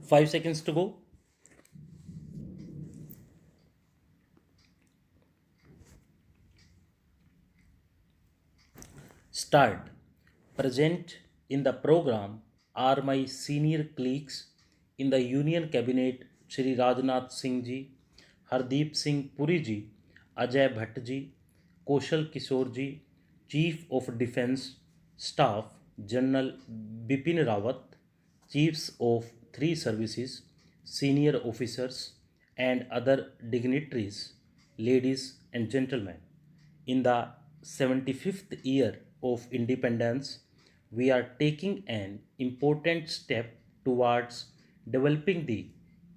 5 seconds to go. Start. Present in the program are my senior colleagues in the Union Cabinet Shri Rajnath Singh ji, Hardeep Singh Puri ji, Ajay Bhatt ji, Kaushal Kishore ji, Chief of Defence Staff General Bipin Rawat, Chiefs of three services, senior officers, and other dignitaries, ladies and gentlemen. In the 75th year of independence, we are taking an important step towards developing the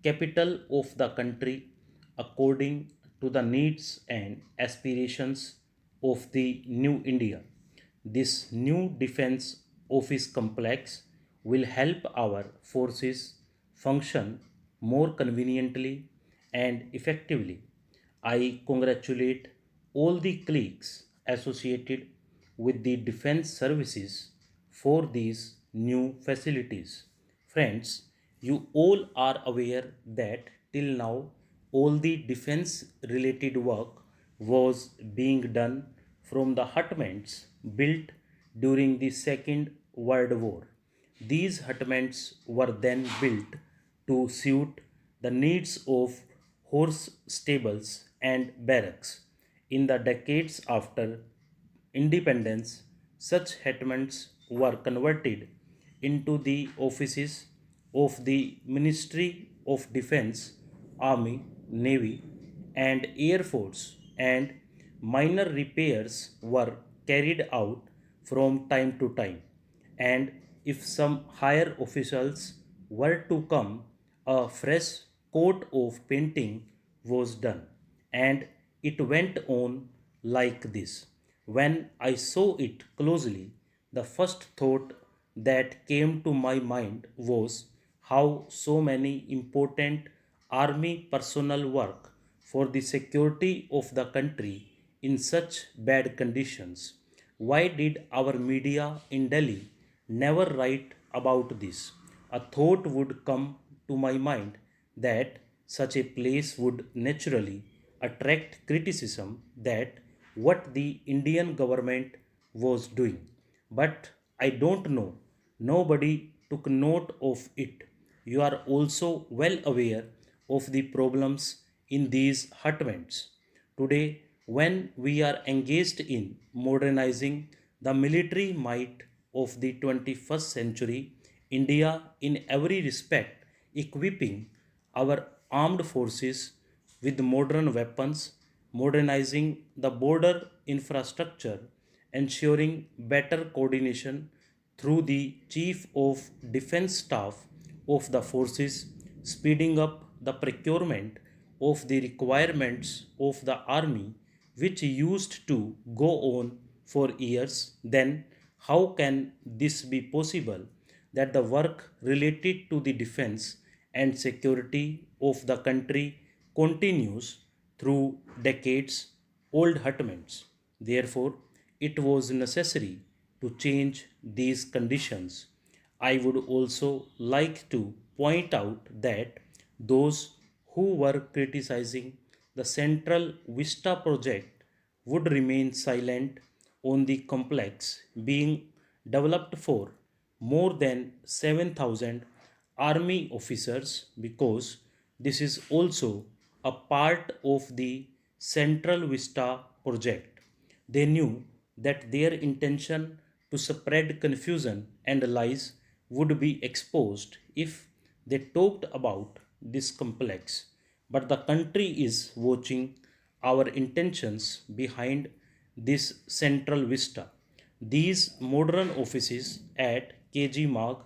capital of the country according to the needs and aspirations of the new India. This new defense office complex will help our forces function more conveniently and effectively. I congratulate all the colleagues associated with the defense services for these new facilities. Friends, you all are aware that till now all the defense related work was being done from the hutments built during the Second World War. These hutments were then built to suit the needs of horse stables and barracks. In the decades after independence, such hetmans were converted into the offices of the Ministry of Defense, Army, Navy, and Air Force, and minor repairs were carried out from time to time. And if some higher officials were to come, a fresh coat of painting was done, and it went on like this. When I saw it closely, the first thought that came to my mind was how so many important army personnel work for the security of the country in such bad conditions. Why did our media in Delhi never write about this? A thought would come to my mind that such a place would naturally attract criticism that what the Indian government was doing. But I don't know. Nobody took note of it. You are also well aware of the problems in these hutments. Today, when we are engaged in modernizing the military might of the 21st century, India, in every respect, equipping our armed forces with modern weapons, modernizing the border infrastructure, ensuring better coordination through the Chief of Defense Staff of the forces, speeding up the procurement of the requirements of the army, which used to go on for years, then how can this be possible that the work related to the defense and security of the country continues through decades old hutments? Therefore, it was necessary to change these conditions. I would also like to point out that those who were criticizing the Central Vista project would remain silent on the complex being developed for more than 7,000 army officers, because this is also a part of the Central Vista project. They knew that their intention to spread confusion and lies would be exposed if they talked about this complex. But the country is watching our intentions behind this central vista. These modern offices at KG Marg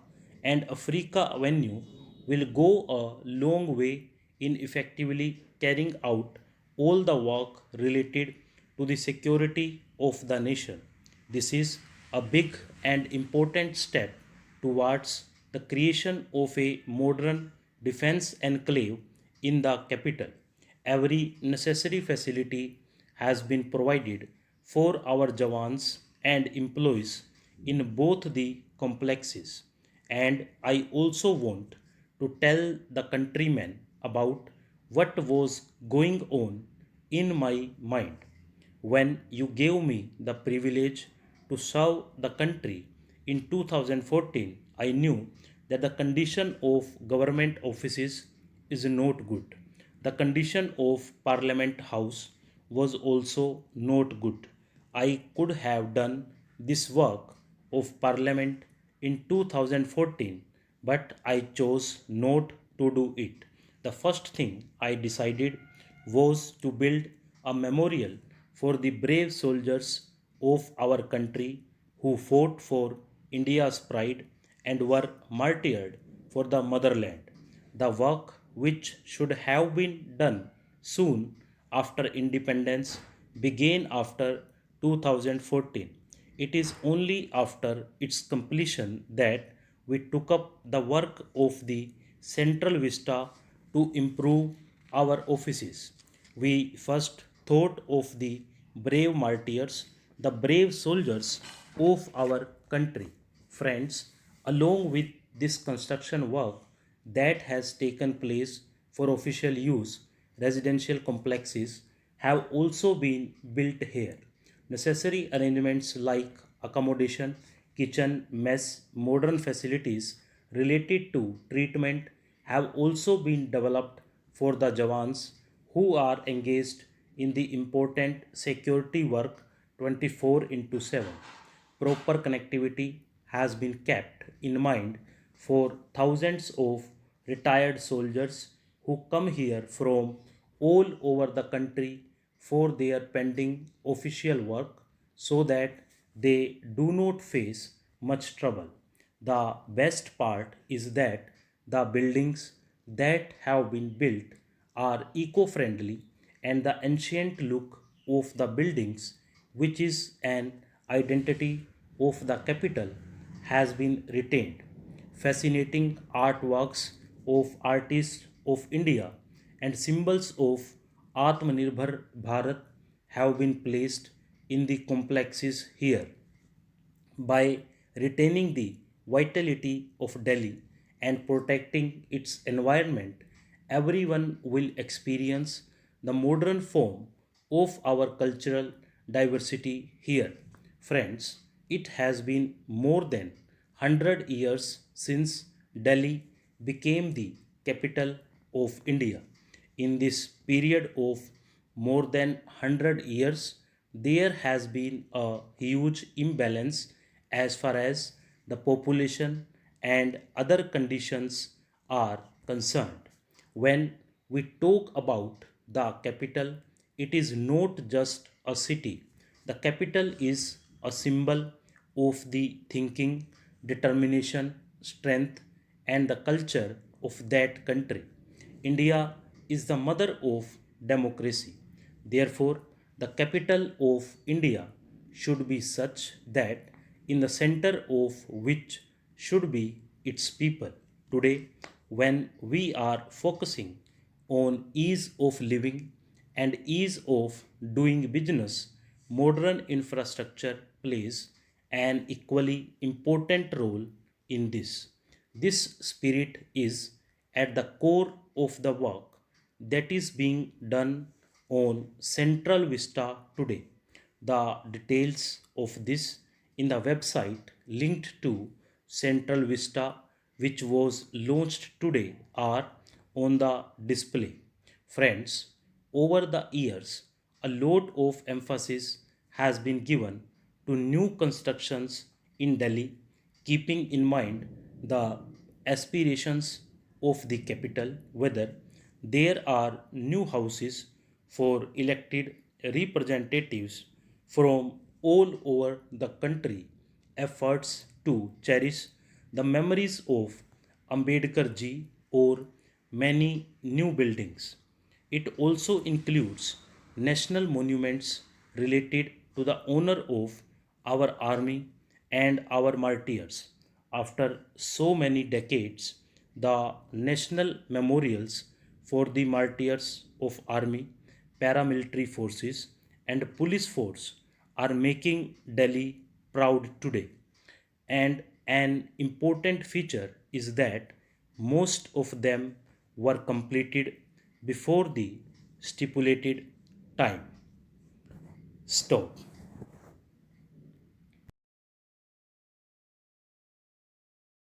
and Africa Avenue will go a long way in effectively carrying out all the work related to the security of the nation. This is a big and important step towards the creation of a modern defense enclave in the capital. Every necessary facility has been provided for our Jawans and employees in both the complexes. And I also want to tell the countrymen about what was going on in my mind. When you gave me the privilege to serve the country in 2014, I knew that the condition of government offices is not good. The condition of Parliament House was also not good. I could have done this work of Parliament in 2014, but I chose not to do it. The first thing I decided was to build a memorial for the brave soldiers of our country who fought for India's pride and were martyred for the motherland. The work, which should have been done soon after independence, began after 2014. It is only after its completion that we took up the work of the Central Vista to improve our offices. We first thought of the brave martyrs, the brave soldiers of our country. Friends, along with this construction work that has taken place for official use, residential complexes have also been built here. Necessary arrangements like accommodation, kitchen, mess, modern facilities related to treatment have also been developed for the Jawans who are engaged in the important security work 24 into 7. Proper connectivity has been kept in mind for thousands of retired soldiers who come here from all over the country for their pending official work so that they do not face much trouble. The best part is that the buildings that have been built are eco friendly and the ancient look of the buildings, which is an identity of the capital, has been retained. Fascinating artworks of artists of India and symbols of Atmanirbhar Bharat have been placed in the complexes here. By retaining the vitality of Delhi and protecting its environment, everyone will experience the modern form of our cultural diversity here. Friends, it has been more than 100 years since Delhi became the capital of India. In this period of more than 100 years, there has been a huge imbalance as far as the population and other conditions are concerned. When we talk about the capital, it is not just a city. The capital is a symbol of the thinking, determination, strength, and the culture of that country. India is the mother of democracy. Therefore, the capital of India should be such that in the center of which should be its people. Today, when we are focusing on ease of living and ease of doing business, modern infrastructure plays an equally important role in this. This spirit is at the core of the work that is being done on Central Vista today. The details of this in the website linked to Central Vista, which was launched today, are on the display. Friends, over the years, a lot of emphasis has been given to new constructions in Delhi, keeping in mind the aspirations of the capital, whether there are new houses for elected representatives from all over the country, efforts to cherish the memories of Ambedkar ji or many new buildings. It also includes national monuments related to the honor of our army and our martyrs. After so many decades, the national memorials for the martyrs of army, paramilitary forces, and police force are making Delhi proud today. And an important feature is that most of them were completed before the stipulated time. Stop.